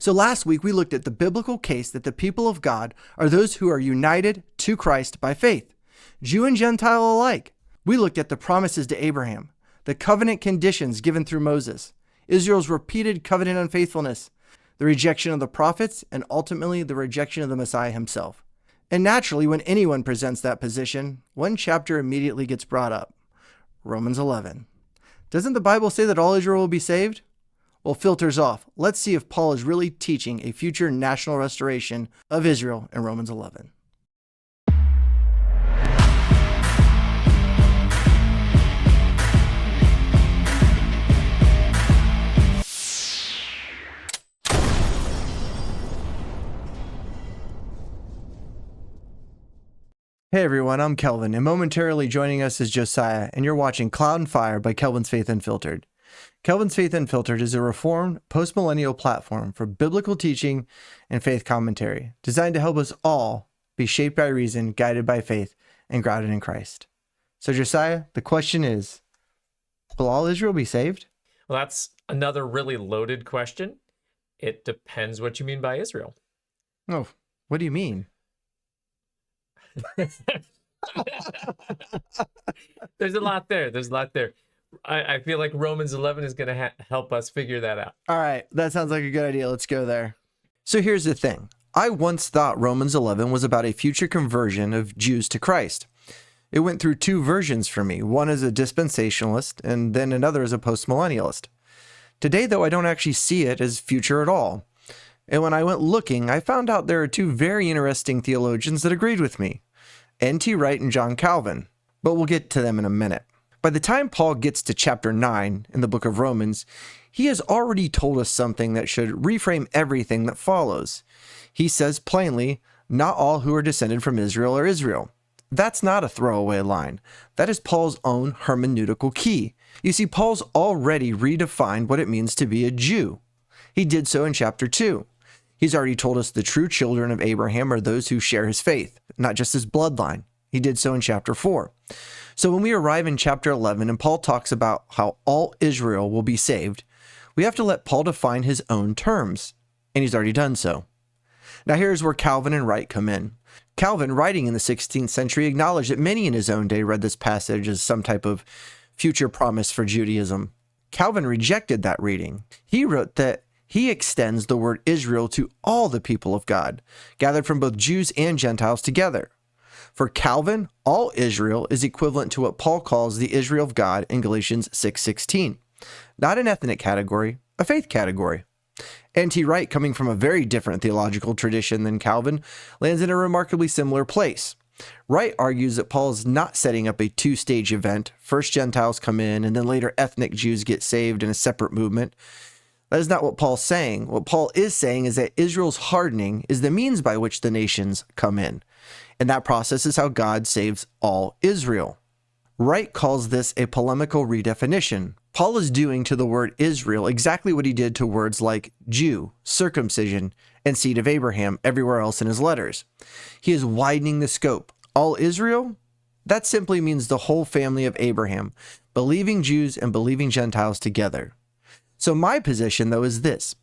So last week we looked at the biblical case that the people of God are those who are united to Christ by faith, Jew and Gentile alike. We looked at the promises to Abraham, the covenant conditions given through Moses, Israel's repeated covenant unfaithfulness, the rejection of the prophets, and ultimately the rejection of the Messiah himself. And naturally, when anyone presents that position, one chapter immediately gets brought up, Romans 11. Doesn't the Bible say that all Israel will be saved? Well, filters off. Let's see if Paul is really teaching a future national restoration of Israel in Romans 11. Hey everyone, I'm Kelvin, and momentarily joining us is Josiah, and you're watching Cloud and Fire by Kelvin's Faith Unfiltered. Kelvin's Faith Unfiltered is a reformed, post-millennial platform for biblical teaching and faith commentary, designed to help us all be shaped by reason, guided by faith, and grounded in Christ. So Josiah, the question is, will all Israel be saved? Well, that's another really loaded question. It depends what you mean by Israel. Oh, what do you mean? There's a lot there. I feel like Romans 11 is going to help us figure that out. All right, that sounds like a good idea. Let's go there. So here's the thing. I once thought Romans 11 was about a future conversion of Jews to Christ. It went through two versions for me, one as a dispensationalist and then another as a postmillennialist. Today, though, I don't actually see it as future at all. And when I went looking, I found out there are two very interesting theologians that agreed with me, N.T. Wright and John Calvin, but we'll get to them in a minute. By the time Paul gets to chapter 9 in the book of Romans, he has already told us something that should reframe everything that follows. He says plainly, not all who are descended from Israel are Israel. That's not a throwaway line. That is Paul's own hermeneutical key. You see, Paul's already redefined what it means to be a Jew. He did so in chapter 2. He's already told us the true children of Abraham are those who share his faith, not just his bloodline. He did so in chapter 4. So when we arrive in chapter 11 and Paul talks about how all Israel will be saved, we have to let Paul define his own terms, and he's already done so. Now here's where Calvin and Wright come in. Calvin, writing in the 16th century, acknowledged that many in his own day read this passage as some type of future promise for Judaism. Calvin rejected that reading. He wrote that he extends the word Israel to all the people of God, gathered from both Jews and Gentiles together. For Calvin, all Israel is equivalent to what Paul calls the Israel of God in Galatians 6:16. Not an ethnic category, a faith category. N.T. Wright, coming from a very different theological tradition than Calvin, lands in a remarkably similar place. Wright argues that Paul is not setting up a two-stage event. First Gentiles come in, and then later ethnic Jews get saved in a separate movement. That is not what Paul's saying. What Paul is saying is that Israel's hardening is the means by which the nations come in. And that process is how God saves all Israel. Wright calls this a polemical redefinition. Paul is doing to the word Israel exactly what he did to words like Jew, circumcision, and seed of Abraham everywhere else in his letters. He is widening the scope. All Israel? That simply means the whole family of Abraham, believing Jews and believing Gentiles together. So my position, though, is this.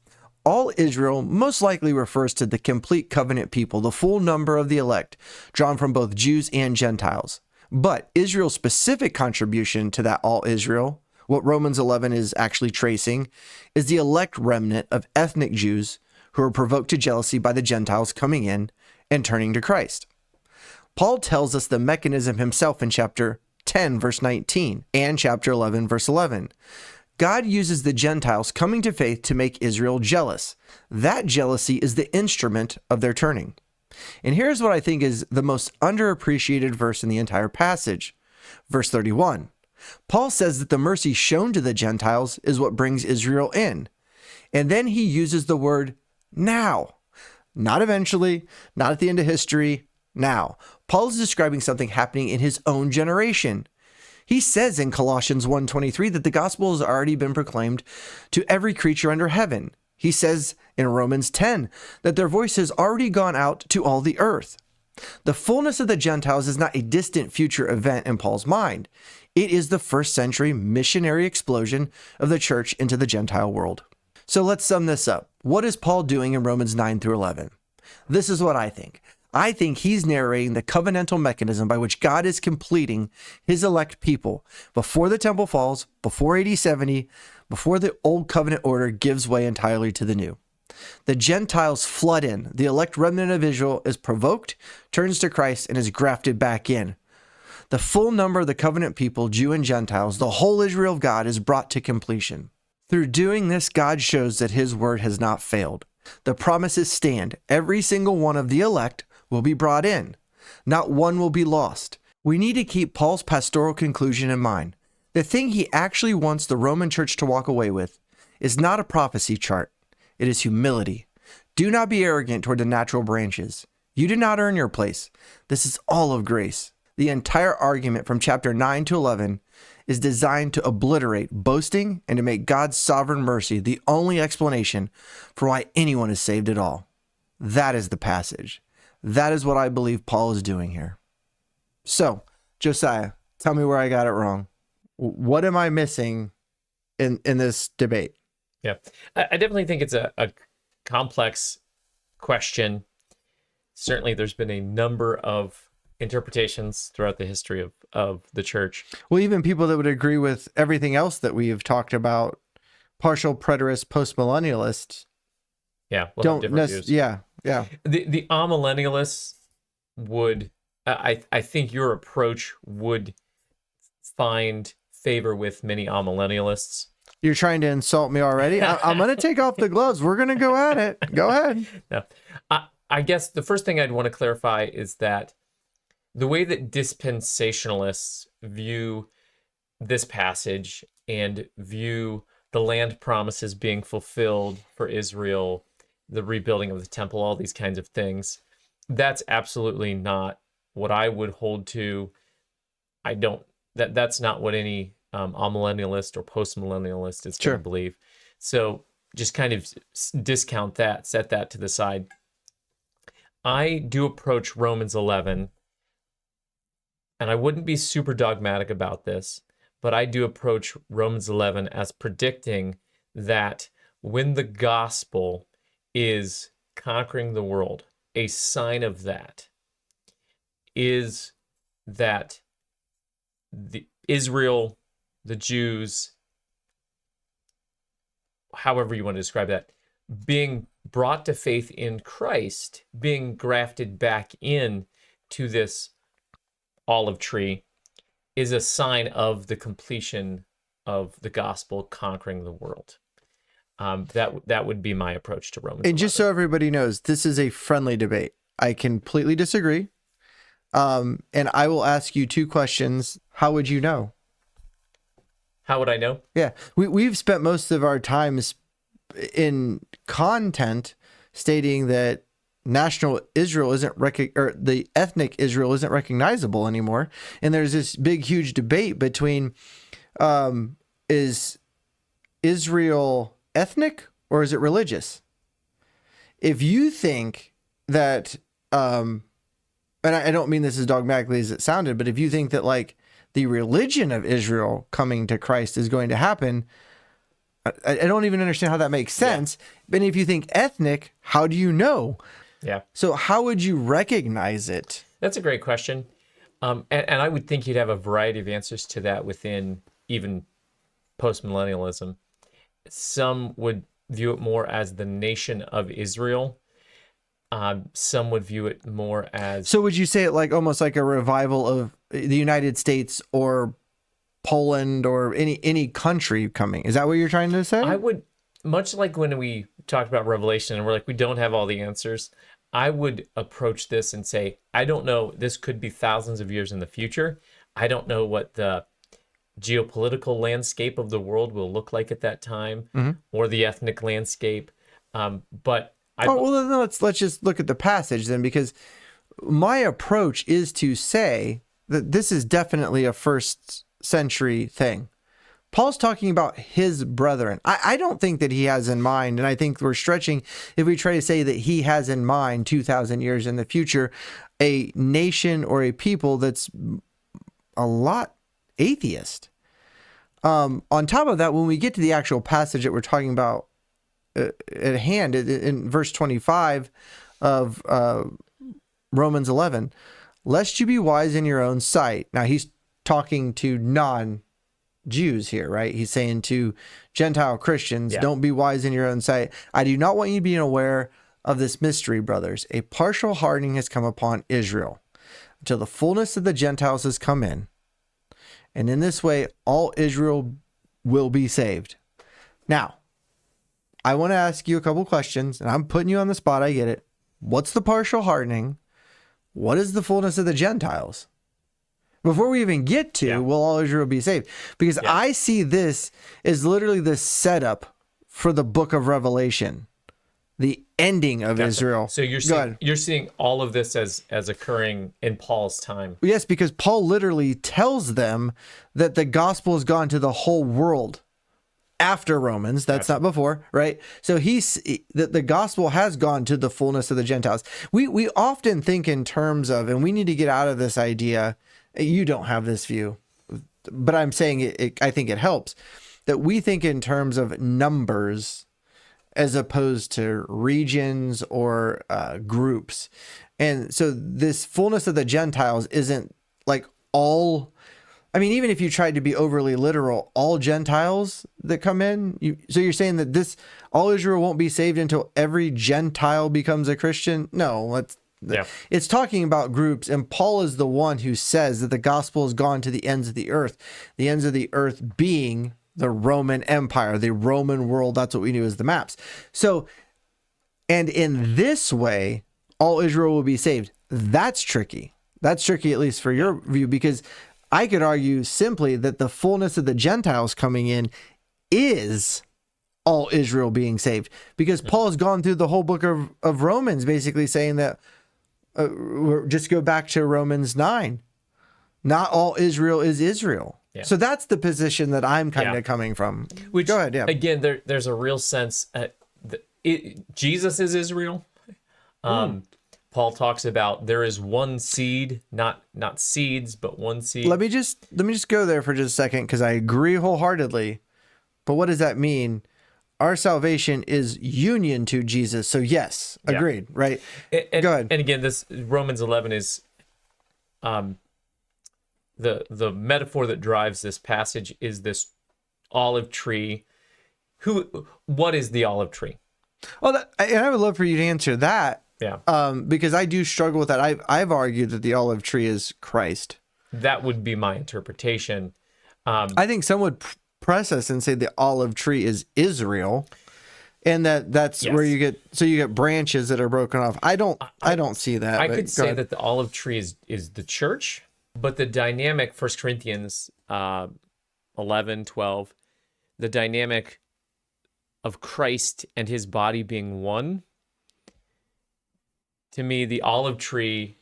All Israel most likely refers to the complete covenant people, the full number of the elect, drawn from both Jews and Gentiles. But Israel's specific contribution to that all Israel, what Romans 11 is actually tracing, is the elect remnant of ethnic Jews who are provoked to jealousy by the Gentiles coming in and turning to Christ. Paul tells us the mechanism himself in chapter 10, verse 19, and chapter 11, verse 11. God uses the Gentiles coming to faith to make Israel jealous. That jealousy is the instrument of their turning. And here's what I think is the most underappreciated verse in the entire passage. Verse 31. Paul says that the mercy shown to the Gentiles is what brings Israel in. And then he uses the word now. Not eventually, not at the end of history, now. Paul is describing something happening in his own generation. He says in Colossians 1:23 that the gospel has already been proclaimed to every creature under heaven. He says in Romans 10 that their voice has already gone out to all the earth. The fullness of the Gentiles is not a distant future event in Paul's mind. It is the first century missionary explosion of the church into the Gentile world. So let's sum this up. what is Paul doing in Romans 9 through 11? This is what I think. I think he's narrating the covenantal mechanism by which God is completing his elect people before the temple falls, before AD 70, before the old covenant order gives way entirely to the new. The Gentiles flood in. The elect remnant of Israel is provoked, turns to Christ, and is grafted back in. The full number of the covenant people, Jew and Gentiles, the whole Israel of God, is brought to completion. Through doing this, God shows that his word has not failed. The promises stand. Every single one of the elect will be brought in. Not one will be lost. We need to keep Paul's pastoral conclusion in mind. The thing he actually wants the Roman church to walk away with is not a prophecy chart. It is humility. Do not be arrogant toward the natural branches. You did not earn your place. This is all of grace. The entire argument from chapter 9 to 11 is designed to obliterate boasting and to make God's sovereign mercy the only explanation for why anyone is saved at all. That is the passage. That is what I believe Paul is doing here. So, Josiah, tell me where I got it wrong. What am I missing in this debate? Yeah, I definitely think it's a complex question. Certainly, there's been a number of interpretations throughout the history of the church. Well, even people that would agree with everything else that we have talked about, partial preterists, postmillennialists, We'll have different views. Yeah. The amillennialists would, I think your approach would find favor with many amillennialists. You're trying to insult me already? I'm going to take off the gloves. We're going to go at it. Go ahead. No, I guess the first thing I'd want to clarify is that the way that dispensationalists view this passage and view the land promises being fulfilled for Israel, the rebuilding of the temple, all these kinds of things, that's absolutely not what I would hold to. That's not what any amillennialist or postmillennialist is going to believe. So just kind of discount that, set that to the side. I do approach Romans 11, and I wouldn't be super dogmatic about this, but I do approach Romans 11 as predicting that when the gospel is conquering the world, a sign of that is that Israel, the Jews, however you want to describe that, being brought to faith in Christ, being grafted back in to this olive tree, is a sign of the completion of the gospel conquering the world. That would be my approach to Romans. And 11. Just so everybody knows, this is a friendly debate. I completely disagree. And I will ask you two questions. How would you know? How would I know? Yeah. We've spent most of our time in content stating that national Israel isn't or the ethnic Israel isn't recognizable anymore. And there's this big, huge debate between is Israel ethnic or is it religious? If you think that, and I don't mean this as dogmatically as it sounded, but if you think that like the religion of Israel coming to Christ is going to happen, I don't even understand how that makes sense. Yeah. But if you think ethnic, how do you know? Yeah. So how would you recognize it? That's a great question. And I would think you'd have a variety of answers to that within even postmillennialism. Some would view it more as the nation of Israel. Some would view it more as... So would you say it like almost like a revival of the United States or Poland or any country coming? Is that what you're trying to say? I would, much like when we talked about Revelation and we're like, we don't have all the answers, I would approach this and say, I don't know, this could be thousands of years in the future. I don't know what the geopolitical landscape of the world will look like at that time, or the ethnic landscape. But well, then let's just look at the passage then, because my approach is to say that this is definitely a first century thing. Paul's talking about his brethren. I don't think that he has in mind, and I think we're stretching if we try to say that he has in mind 2,000 years in the future, a nation or a people that's a lot atheist. On top of that, when we get to the actual passage that we're talking about at hand in verse 25 of Romans 11, lest you be wise in your own sight. Now he's talking to non-Jews here, right? He's saying to Gentile Christians, don't be wise in your own sight. I do not want you being aware of this mystery, brothers. A partial hardening has come upon Israel until the fullness of the Gentiles has come in. And in this way, all Israel will be saved. Now, I want to ask you a couple questions, and I'm putting you on the spot. I get it. What's the partial hardening? What is the fullness of the Gentiles? Before we even get to, will all Israel be saved? Because I see this as literally the setup for the book of Revelation, the ending of Israel. So you're seeing all of this as occurring in Paul's time. Yes, because Paul literally tells them that the gospel has gone to the whole world after Romans. That's not before, right? So the gospel has gone to the fullness of the Gentiles. We often think in terms of, and we need to get out of this idea. You don't have this view, but I'm saying I think it helps that we think in terms of numbers as opposed to regions or groups. And so this fullness of the Gentiles isn't like all, I mean, even if you tried to be overly literal, all Gentiles that come in, so you're saying that all Israel won't be saved until every Gentile becomes a Christian? No, it's talking about groups, and Paul is the one who says that the gospel has gone to the ends of the earth being the Roman Empire, the Roman world. That's what we knew as the maps. So, and in this way, all Israel will be saved. That's tricky. That's tricky, at least for your view, because I could argue simply that the fullness of the Gentiles coming in is all Israel being saved, because Paul has gone through the whole book of Romans, basically saying that, just go back to Romans 9. Not all Israel is Israel. Yeah. So that's the position that I'm kind of coming from. Which, go ahead. Yeah. Again, there's a real sense Jesus is Israel. Paul talks about there is one seed, not seeds, but one seed. Let me just go there for just a second, because I agree wholeheartedly. But what does that mean? Our salvation is union to Jesus. So yes, agreed, right? And, go ahead. And again, this Romans 11 is the metaphor that drives this passage is this olive tree. What is the olive tree? Well, and I would love for you to answer that. Yeah. Because I do struggle with that. I've argued that the olive tree is Christ. That would be my interpretation. I think some would press us and say the olive tree is Israel, and that's where you get branches that are broken off. I don't see that. I could say that the olive tree is the church, but the dynamic, 1 Corinthians 11, 12, the dynamic of Christ and his body being one. To me, the olive tree,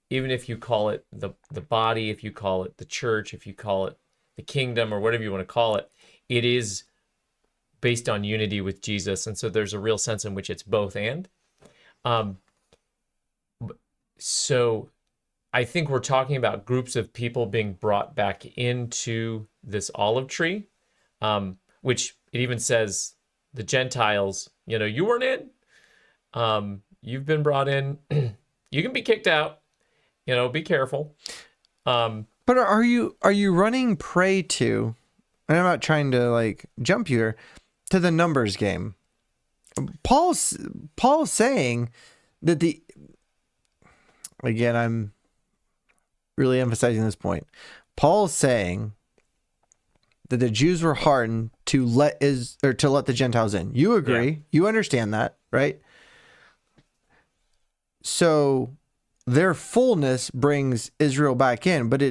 even if you call it the body, if you call it the church, if you call it the kingdom, or whatever you want to call it, it is based on unity with Jesus. And so there's a real sense in which it's both and. So I think we're talking about groups of people being brought back into this olive tree, which it even says the Gentiles, you weren't in. You've been brought in. You can be kicked out. Be careful. But are you running prey to, and I'm not trying to jump you here, to the numbers game? Paul's saying that again, I'm really emphasizing this point. Paul's saying that the Jews were hardened to let the Gentiles in. You agree? Yeah. You understand that, right? So their fullness brings Israel back in, but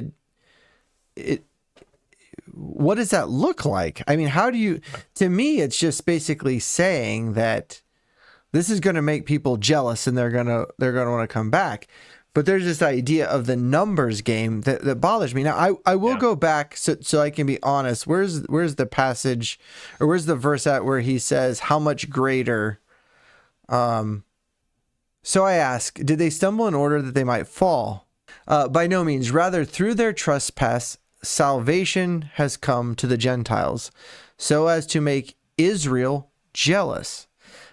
what does that look like? I mean, to me, it's just basically saying that this is going to make people jealous and they're going to want to come back. But there's this idea of the numbers game that bothers me. Now, I will go back so I can be honest. Where's the passage, or where's the verse at where he says, how much greater? So I ask, did they stumble in order that they might fall? By no means. Rather, through their trespass, salvation has come to the Gentiles, so as to make Israel jealous.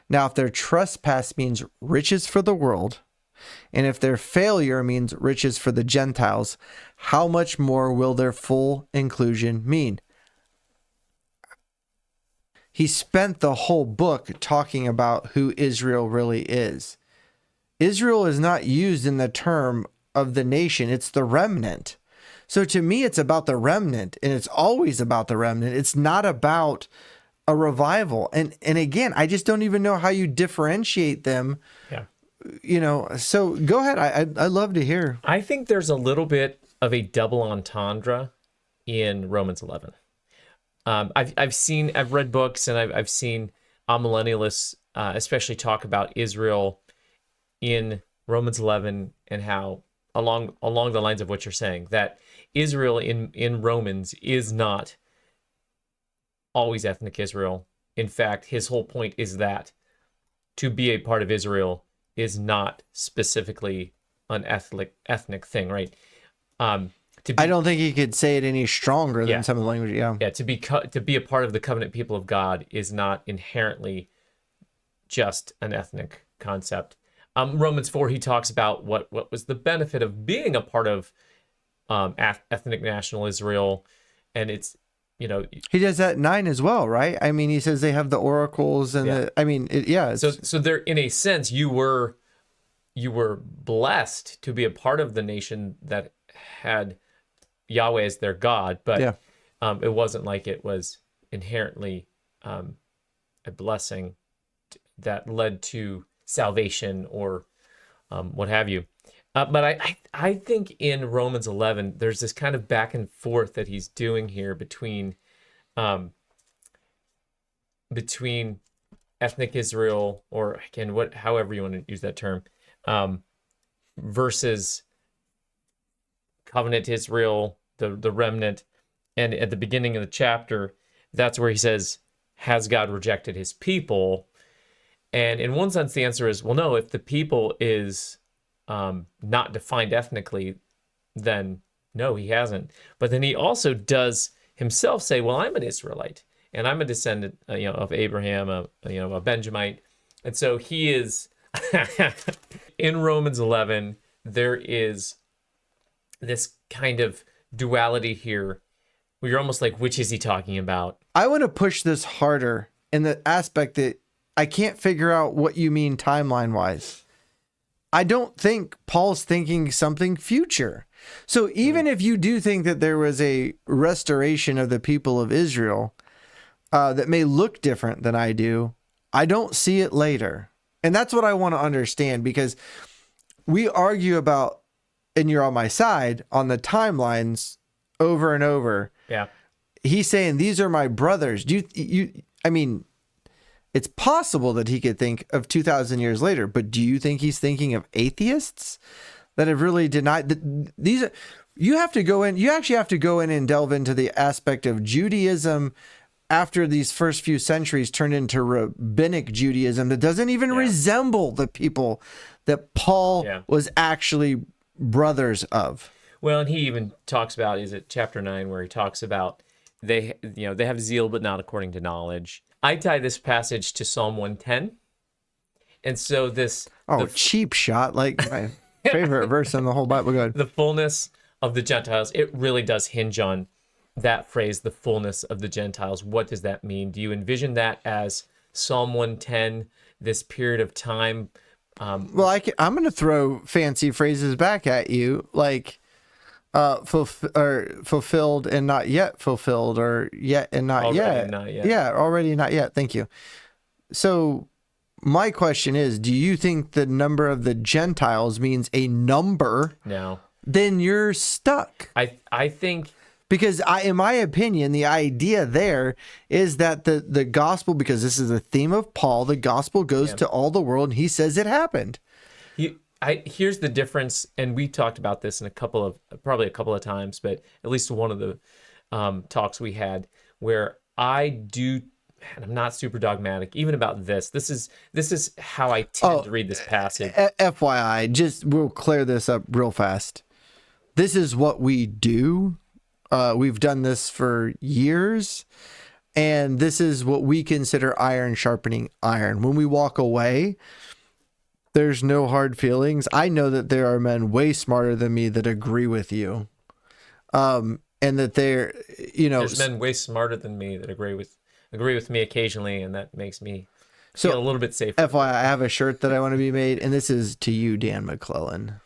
Now, if their trespass means riches for the world, and if their failure means riches for the Gentiles, how much more will their full inclusion mean? He spent the whole book talking about who Israel really is. Israel is not used in the term of the nation. It's the remnant. So to me, it's about the remnant, and it's always about the remnant. It's not about a revival. And again, I just don't even know how you differentiate them. Yeah. So go ahead. I'd love to hear. I think there's a little bit of a double entendre in Romans 11. I've read books, and I've seen amillennialists, especially talk about Israel in Romans 11, and how along the lines of what you're saying, that Israel in Romans is not always ethnic Israel. In fact, his whole point is that to be a part of Israel is not specifically an ethnic thing, right? I don't think he could say it any stronger than some of the language. Yeah. Yeah. To be a part of the covenant people of God is not inherently just an ethnic concept. Romans 4, he talks about what was the benefit of being a part of ethnic national Israel, and it's, he does that 9 as well, right? I mean, he says they have the oracles and So there, in a sense, you were blessed to be a part of the nation that had Yahweh as their God, but it wasn't like it was inherently a blessing that led to salvation or what have you. But I think in Romans 11, there's this kind of back and forth that he's doing here between ethnic Israel, or again, however you want to use that term, versus covenant Israel, the remnant. And at the beginning of the chapter, that's where he says, has God rejected his people? And in one sense, the answer is, well, no, if the people is not defined ethnically, then no, he hasn't. But then he also does himself say, well, I'm an Israelite, and I'm a descendant of Abraham, a Benjamite. And so he is, in Romans 11, there is this kind of duality here where you're almost like, which is he talking about? I want to push this harder in the aspect that I can't figure out what you mean timeline-wise. I don't think Paul's thinking something future. So even if you do think that there was a restoration of the people of Israel that may look different than I do, I don't see it later. And that's what I want to understand, because we argue about, and you're on my side, on the timelines over and over. Yeah. He's saying, these are my brothers. I mean, it's possible that he could think of 2,000 years later, but do you think he's thinking of atheists that have really denied that these? You actually have to go in and delve into the aspect of Judaism after these first few centuries turned into rabbinic Judaism that doesn't even resemble the people that Paul was actually brothers of. Well, and he even talks about, is it chapter 9, where he talks about they have zeal, but not according to knowledge. I tie this passage to Psalm 110. And so cheap shot, like my favorite verse in the whole Bible. Good. The fullness of the Gentiles, it really does hinge on that phrase, the fullness of the Gentiles. What does that mean? Do you envision that as Psalm 110, this period of time? I'm going to throw fancy phrases back at you, like fulfilled and not yet fulfilled, or yet and not already yet. Not yet. Yeah, already not yet. Thank you. So my question is, do you think the number of the Gentiles means a number? No. Then you're stuck. I think, because in my opinion, the idea there is that the gospel, because this is a theme of Paul, the gospel goes to all the world, and he says it happened. Here's the difference, and we talked about this in probably a couple of times, but at least one of the talks we had, where and I'm not super dogmatic even about this. This is how I tend to read this passage. FYI, we'll clear this up real fast. This is what we do. We've done this for years. And this is what we consider iron sharpening iron. When we walk away, there's no hard feelings. I know that there are men way smarter than me that agree with you. And that they're, there's men way smarter than me that agree with me occasionally, and that makes me feel a little bit safer. FYI, I have a shirt that I want to be made, and this is to you, Dan McClellan.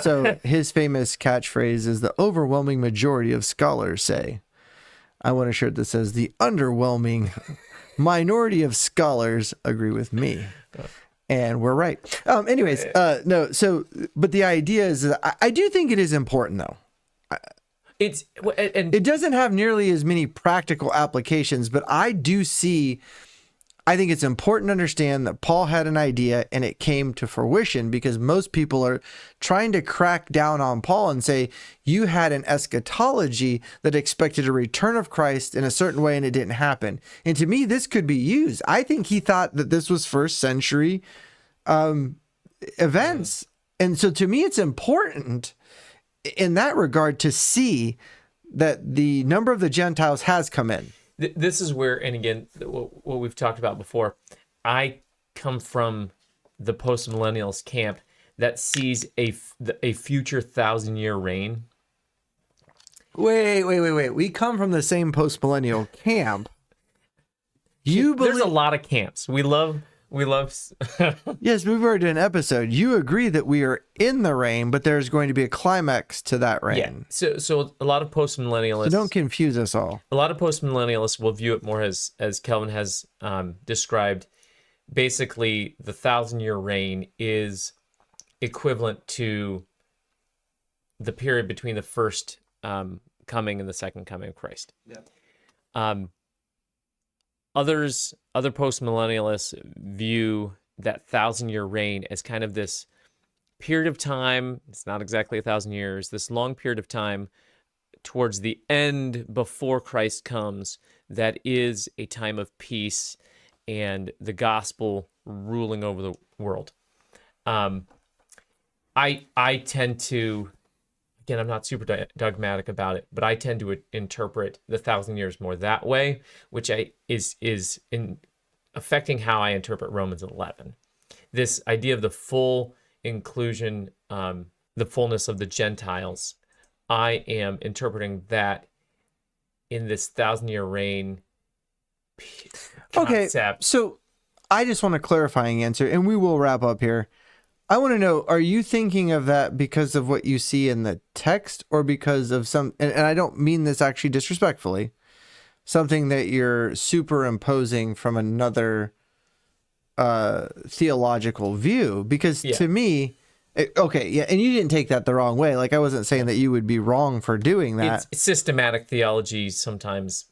So his famous catchphrase is, the overwhelming majority of scholars say. I want a shirt that says, the underwhelming minority of scholars agree with me. And we're right. Anyways, no. So, but the idea is that I do think it is important, though. It doesn't have nearly as many practical applications, but I think it's important to understand that Paul had an idea and it came to fruition, because most people are trying to crack down on Paul and say, you had an eschatology that expected a return of Christ in a certain way and it didn't happen. And to me, this could be used. I think he thought that this was first century events. And so to me, it's important in that regard to see that the number of the Gentiles has come in. This is where, and again, what we've talked about before, I come from the post-millennials camp that sees a future 1,000-year reign. Wait. We come from the same post-millennial camp. There's a lot of camps. We love. Yes, we've already done an episode. You agree that we are in the reign, but there's going to be a climax to that reign. Yeah. So a lot of post-millennialists. So don't confuse us all. A lot of post-millennialists will view it more as Kelvin has described. Basically, the 1,000-year reign is equivalent to the period between the first coming and the second coming of Christ. Yeah. Other post-millennialists view that 1,000-year reign as kind of this period of time. It's not exactly 1,000 years. This long period of time towards the end before Christ comes that is a time of peace and the gospel ruling over the world. I tend to, again, I'm not super dogmatic about it, but I tend to interpret the 1,000 years more that way, which is in affecting how I interpret Romans 11. This idea of the full inclusion, the fullness of the Gentiles, I am interpreting that in this 1,000-year reign concept. Okay, so I just want a clarifying answer, and we will wrap up here. I want to know, are you thinking of that because of what you see in the text, or because of some, and I don't mean this actually disrespectfully, something that you're superimposing from another theological view? Because to me, and you didn't take that the wrong way. Like, I wasn't saying that you would be wrong for doing that. It's systematic theology sometimes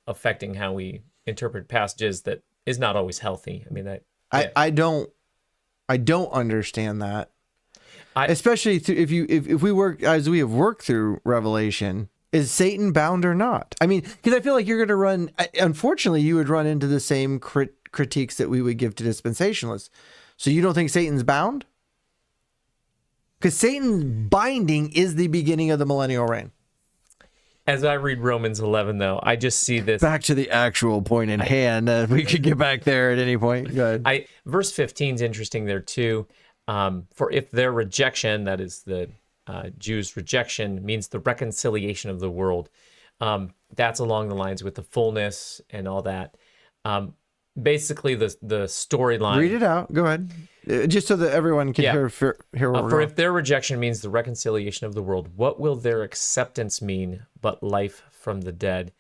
affecting how we interpret passages that is not always healthy. I mean, that I don't understand that. Especially if we work as we have worked through Revelation, is Satan bound or not? I mean, because I feel like you're going to run. Unfortunately, you would run into the same critiques that we would give to dispensationalists. So you don't think Satan's bound? Because Satan's binding is the beginning of the millennial reign. As I read Romans 11, though, I just see this. Back to the actual point in hand. We could get back there at any point. Go ahead. Verse 15 is interesting there, too. For if their rejection, that is the Jews' rejection, means the reconciliation of the world, that's along the lines with the fullness and all that. Basically, the storyline. Read it out. Go ahead. Just so that everyone can hear what we're For going. if their rejection means the reconciliation of the world, what will their acceptance mean but life from the dead?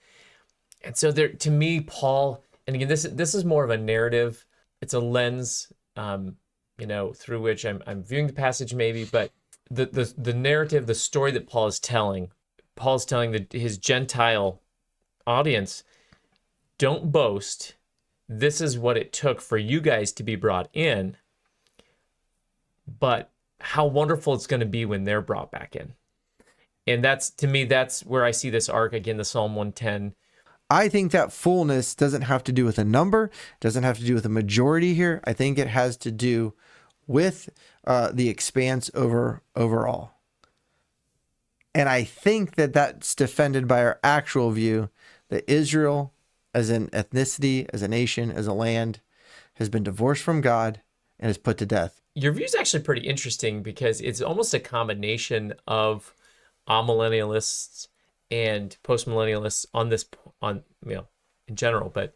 And so there, to me, Paul, and again, this is more of a narrative. It's a lens, through which I'm viewing the passage maybe, but the narrative, the story that Paul's telling his Gentile audience, don't boast. This is what it took for you guys to be brought in. But how wonderful it's going to be when they're brought back in. And to me, that's where I see this arc, again, the Psalm 110. I think that fullness doesn't have to do with a number, doesn't have to do with a majority here. I think it has to do with the expanse overall. And I think that that's defended by our actual view that Israel as an ethnicity, as a nation, as a land, has been divorced from God and is put to death. Your view is actually pretty interesting because it's almost a combination of amillennialists and postmillennialists in general. But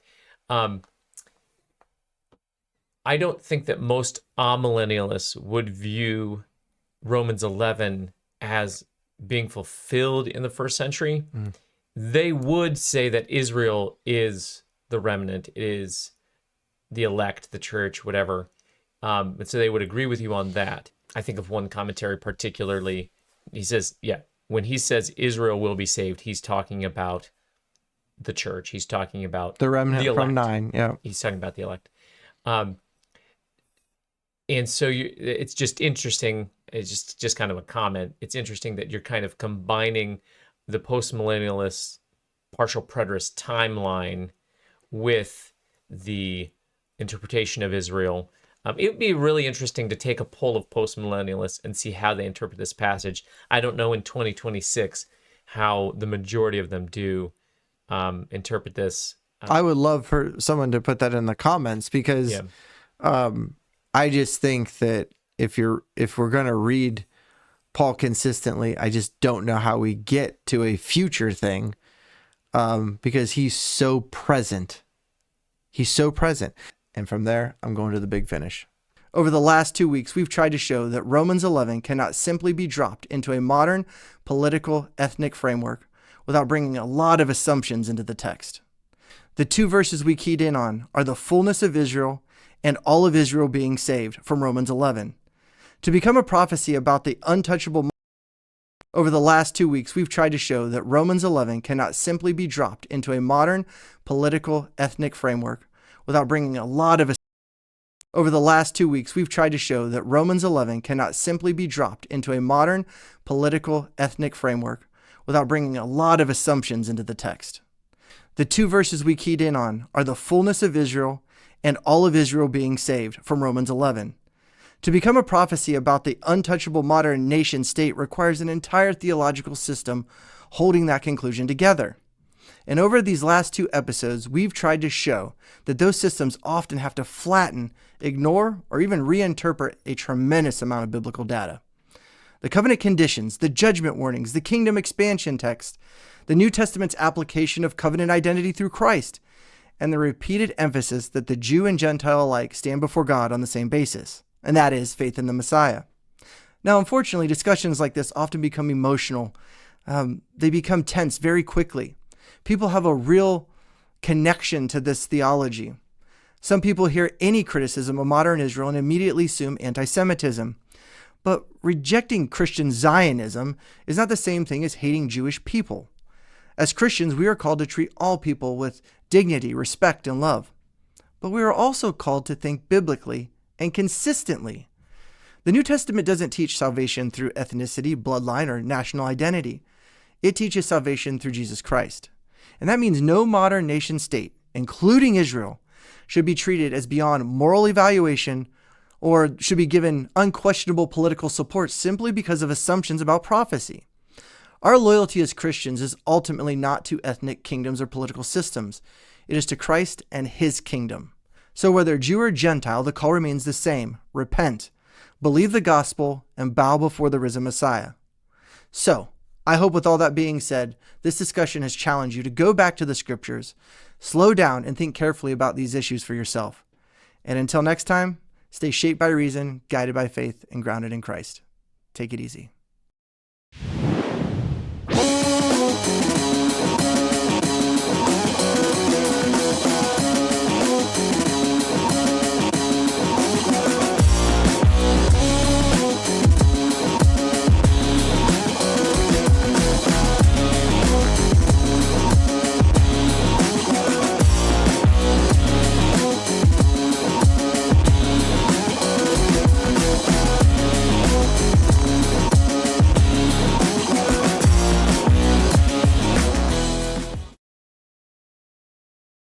I don't think that most amillennialists would view Romans 11 as being fulfilled in the first century. They would say that Israel is the remnant, is the elect, the church, whatever. And so they would agree with you on that. I think of one commentary particularly. He says, when he says Israel will be saved, he's talking about the church. He's talking about the remnant the elect. From 9. Yeah. He's talking about the elect. And so it's just interesting. It's just kind of a comment. It's interesting that you're kind of combining the postmillennialist partial preterist timeline with the interpretation of Israel. It would be really interesting to take a poll of postmillennialists and see how they interpret this passage. I don't know in 2026 how the majority of them do interpret this. I would love for someone to put that in the comments because I just think that if we're going to read Paul consistently, I just don't know how we get to a future thing because he's so present. He's so present. And from there, I'm going to the big finish. Over the last 2 weeks, we've tried to show that Romans 11 cannot simply be dropped into a modern political ethnic framework without bringing a lot of assumptions into the text. The 2 verses we keyed in on are the fullness of Israel and all of Israel being saved from Romans 11. To become a prophecy about the untouchable. Over the last 2 weeks, we've tried to show that Romans 11 cannot simply be dropped into a modern political ethnic framework without bringing a lot of. Over the last 2 weeks, we've tried to show that Romans 11 cannot simply be dropped into a modern political ethnic framework without bringing a lot of assumptions into the text. The 2 verses we keyed in on are the fullness of Israel and all of Israel being saved from Romans 11. To become a prophecy about the untouchable modern nation state requires an entire theological system holding that conclusion together. And over these last 2 episodes, we've tried to show that those systems often have to flatten, ignore, or even reinterpret a tremendous amount of biblical data. The covenant conditions, the judgment warnings, the kingdom expansion text, the New Testament's application of covenant identity through Christ, and the repeated emphasis that the Jew and Gentile alike stand before God on the same basis, and that is faith in the Messiah. Now, unfortunately, discussions like this often become emotional. They become tense very quickly. People have a real connection to this theology. Some people hear any criticism of modern Israel and immediately assume anti-Semitism. But rejecting Christian Zionism is not the same thing as hating Jewish people. As Christians, we are called to treat all people with dignity, respect, and love. But we are also called to think biblically and consistently. The New Testament doesn't teach salvation through ethnicity, bloodline, or national identity. It teaches salvation through Jesus Christ. And that means no modern nation state, including Israel, should be treated as beyond moral evaluation or should be given unquestionable political support simply because of assumptions about prophecy. Our loyalty as Christians is ultimately not to ethnic kingdoms or political systems. It is to Christ and his kingdom. So whether Jew or Gentile, the call remains the same. Repent, believe the gospel, and bow before the risen Messiah. So, I hope with all that being said, this discussion has challenged you to go back to the scriptures, slow down, and think carefully about these issues for yourself. And until next time, stay shaped by reason, guided by faith, and grounded in Christ. Take it easy.